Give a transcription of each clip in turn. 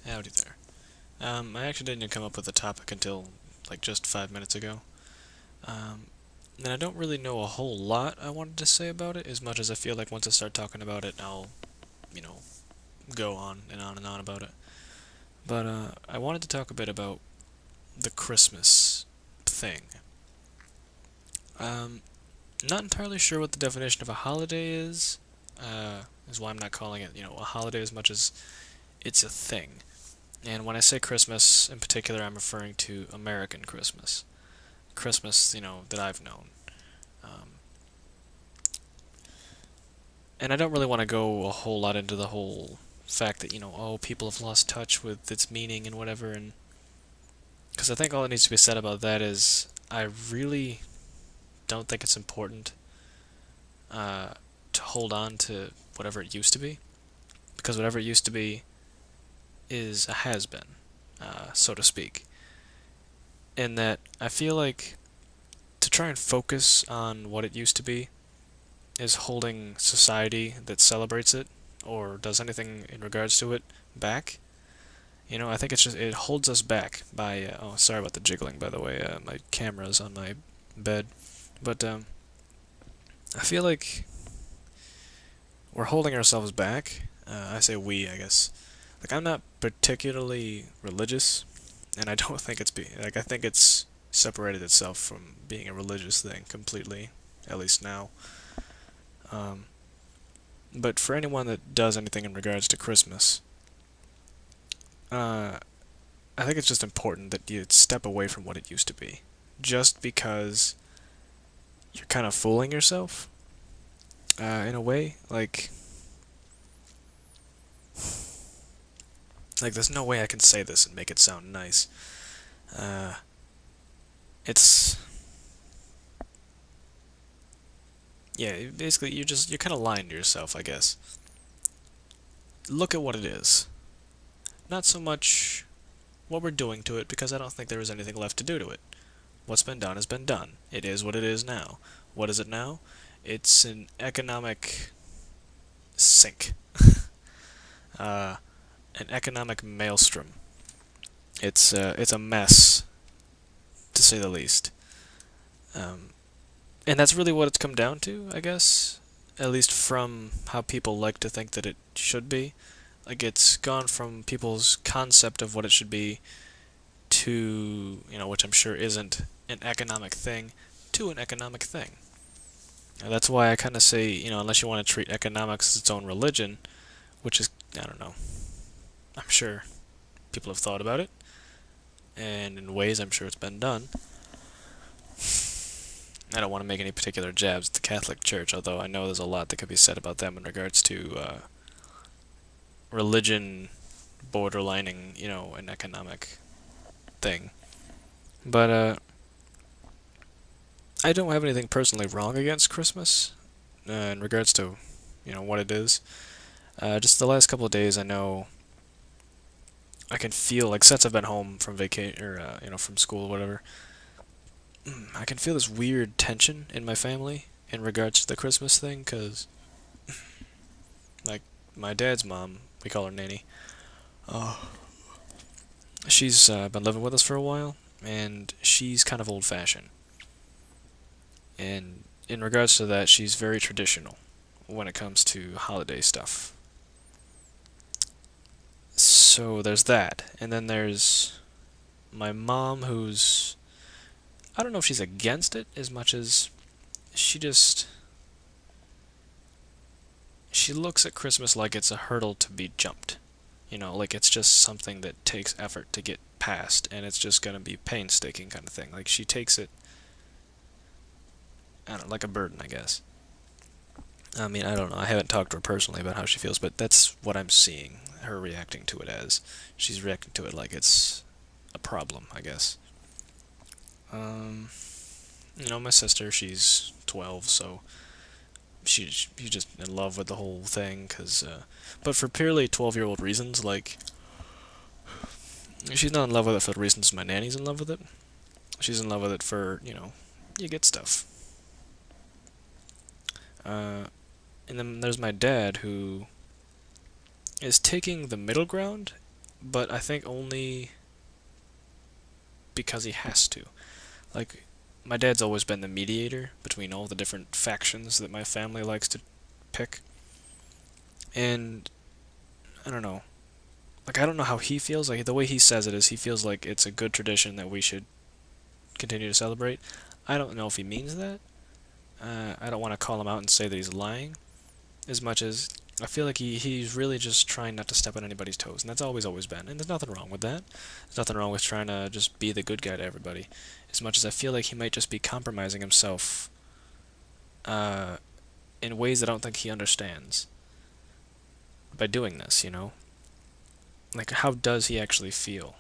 Howdy there. I actually didn't come up with a topic until like just 5 minutes ago. Um, and I don't really know a whole lot I wanted to say about it, as much as I feel like once I start talking about it, I'll, you know, go on and on and on about it. But I wanted to talk a bit about the Christmas thing. Um, Not entirely sure what the definition of a holiday is why I'm not calling it, a holiday as much as it's a thing. And when I say Christmas in particular, I'm referring to American Christmas. Christmas, that I've known. Um, and I don't really want to go a whole lot into the whole fact that, oh, people have lost touch with its meaning and whatever. And because I think all that needs to be said about that is I really don't think it's important uh, to hold on to whatever it used to be. Because whatever it used to be is a has been, so to speak. And that I feel like to try and focus on what it used to be is holding society that celebrates it or does anything in regards to it back. I think it holds us back by. Oh, sorry about the jiggling, by the way. My camera's on my bed, but I feel like we're holding ourselves back. I say we, I guess. Like I'm not particularly religious, and I don't think I think it's separated itself from being a religious thing completely, at least now. Um, But for anyone that does anything in regards to Christmas, uh, I think it's just important that you step away from what it used to be. Just because you're kind of fooling yourself, in a way. Like there's no way I can say this and make it sound nice. Uh, it's yeah, basically you're kind of lying to yourself, I guess. Look at what it is. Not so much what we're doing to it, because I don't think there is anything left to do to it. What's been done has been done. It is what it is now. What is it now? It's an economic sink, uh, an economic maelstrom. It's a mess, to say the least. Um, and that's really what it's come down to, I guess. At least from how people like to think that it should be. Like it's gone from people's concept of what it should be to, which I'm sure isn't an economic thing, to an economic thing. And that's why I kind of say, unless you want to treat economics as its own religion, which is, I don't know, I'm sure people have thought about it, and in ways I'm sure it's been done. I don't want to make any particular jabs at the Catholic Church, although I know there's a lot that could be said about them in regards to religion borderlining, an economic thing. But I don't have anything personally wrong against Christmas in regards to, what it is. Just the last couple of days, I know I can feel like since I've been home from vacation or from school or whatever, I can feel this weird tension in my family in regards to the Christmas thing, cause like my dad's mom, we call her Nanny. Oh. She's been living with us for a while, and she's kind of old-fashioned. And in regards to that, she's very traditional when it comes to holiday stuff. So there's that, and then there's my mom, who's I don't know if she's against it as much as she just she looks at Christmas like it's a hurdle to be jumped. Like it's just something that takes effort to get past, and it's just gonna be painstaking kind of thing. Like she takes it, I don't know, like a burden, I guess. I mean, I don't know. I haven't talked to her personally about how she feels, but that's what I'm seeing her reacting to it as. She's reacting to it like it's a problem, I guess. Um, my sister, she's 12, so she's just in love with the whole thing, but for purely 12-year-old reasons, like, she's not in love with it for the reasons my nanny's in love with it. She's in love with it for, you get stuff. Uh, and then there's my dad, who is taking the middle ground, but I think only because he has to. Like, my dad's always been the mediator between all the different factions that my family likes to pick, and I don't know. Like, I don't know how he feels. Like, the way he says it is he feels like it's a good tradition that we should continue to celebrate. I don't know if he means that. I don't want to call him out and say that he's lying, as much as I feel like he's really just trying not to step on anybody's toes, and that's always been. And there's nothing wrong with that. There's nothing wrong with trying to just be the good guy to everybody. As much as I feel like he might just be compromising himself uh, in ways that I don't think he understands by doing this, you know? Like, how does he actually feel?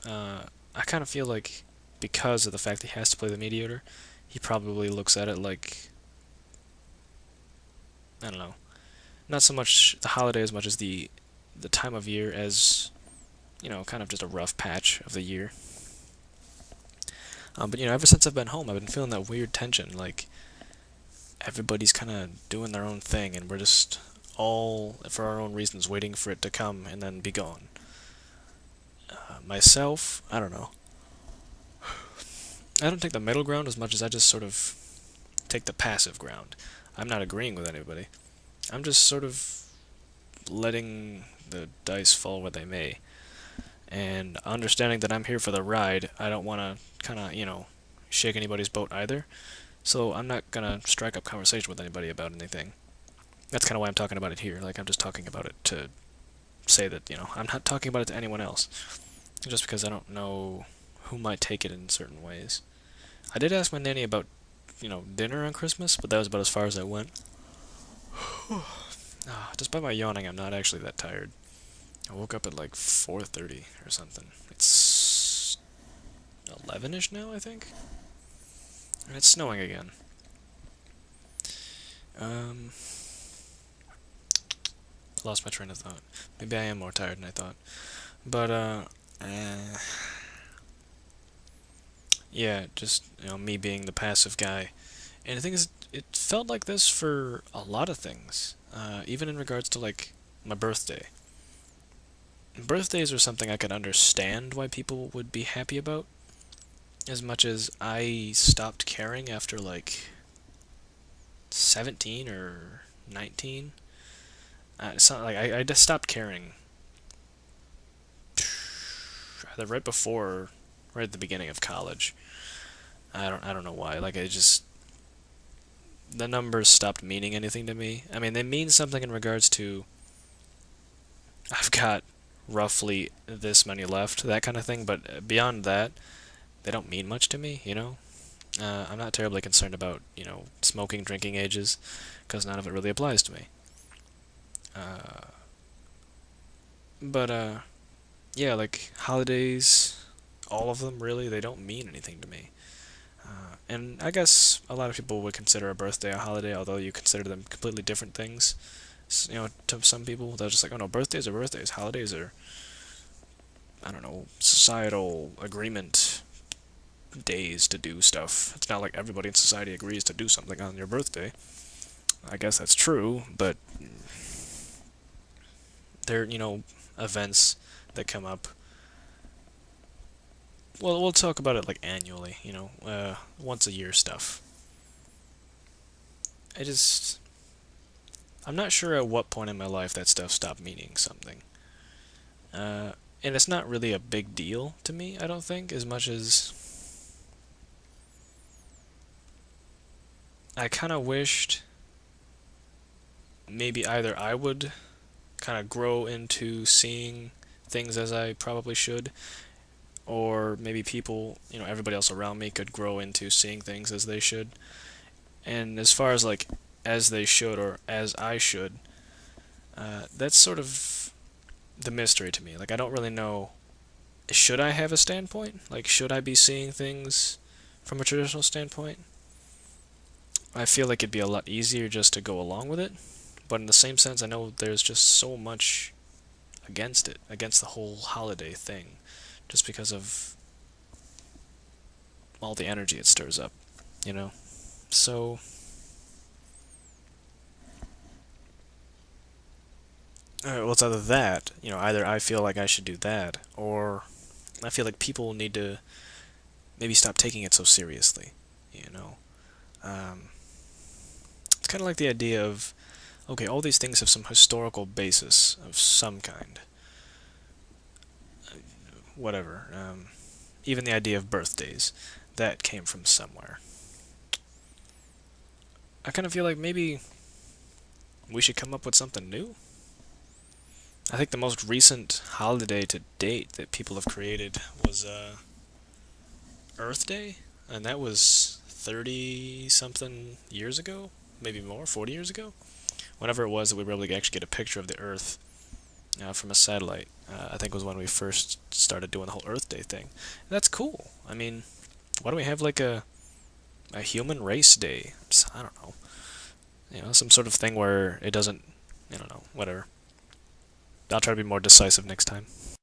I kind of feel like because of the fact that he has to play the mediator, he probably looks at it like, I don't know, not so much the holiday as much as the time of year as, kind of just a rough patch of the year. But ever since I've been home, I've been feeling that weird tension. Like everybody's kind of doing their own thing, and we're just all, for our own reasons, waiting for it to come and then be gone. Myself, I don't know. I don't take the middle ground as much as I just sort of take the passive ground. I'm not agreeing with anybody. I'm just sort of letting the dice fall where they may. And understanding that I'm here for the ride, I don't want to kind of, shake anybody's boat either. So I'm not going to strike up conversation with anybody about anything. That's kind of why I'm talking about it here. Like, I'm just talking about it to say that, I'm not talking about it to anyone else. Just because I don't know who might take it in certain ways. I did ask my nanny about, dinner on Christmas, but that was about as far as I went. Despite my yawning, I'm not actually that tired. I woke up at like 4:30 or something. It's 11ish now, I think. And it's snowing again. Um, Lost my train of thought. Maybe I am more tired than I thought. But, yeah, just, me being the passive guy. And the thing is, it felt like this for a lot of things. Even in regards to, like, my birthday. Birthdays are something I could understand why people would be happy about, as much as I stopped caring after, like, 17 or 19. It's not like I just stopped caring either right before or right at the beginning of college. I don't know why. Like, the numbers stopped meaning anything to me. I mean, they mean something in regards to I've got roughly this many left, that kind of thing, but beyond that, they don't mean much to me, you know? I'm not terribly concerned about, smoking, drinking ages, because none of it really applies to me. Uh, but, yeah, like, holidays, all of them, really, they don't mean anything to me. And I guess a lot of people would consider a birthday a holiday, although you consider them completely different things. To some people, they're just like, oh no, birthdays are birthdays, holidays are, I don't know, societal agreement days to do stuff. It's not like everybody in society agrees to do something on your birthday. I guess that's true, but there, events that come up. Well, we'll talk about it like annually, once a year stuff. I just, I'm not sure at what point in my life that stuff stopped meaning something. And it's not really a big deal to me, I don't think, as much as I kind of wished maybe either I would kind of grow into seeing things as I probably should, or maybe people, everybody else around me could grow into seeing things as they should. And as far as like as they should or as I should, that's sort of the mystery to me. Like, I don't really know. Should I have a standpoint? Like, should I be seeing things from a traditional standpoint? I feel like it'd be a lot easier just to go along with it. But in the same sense, I know there's just so much against it, against the whole holiday thing, just because of all the energy it stirs up, you know? So, well, it's either that, either I feel like I should do that, or I feel like people need to maybe stop taking it so seriously. You know, um, it's kind of like the idea of, okay, all these things have some historical basis of some kind. Whatever. Even the idea of birthdays, that came from somewhere. I kind of feel like maybe we should come up with something new. I think the most recent holiday to date that people have created was Earth Day, and that was 30 something years ago, maybe more, 40 years ago. Whenever it was that we were able to actually get a picture of the Earth from a satellite, I think was when we first started doing the whole Earth Day thing. And that's cool. I mean, why don't we have like a human race day? I don't know. Some sort of thing where it doesn't, I don't know, whatever. I'll try to be more decisive next time.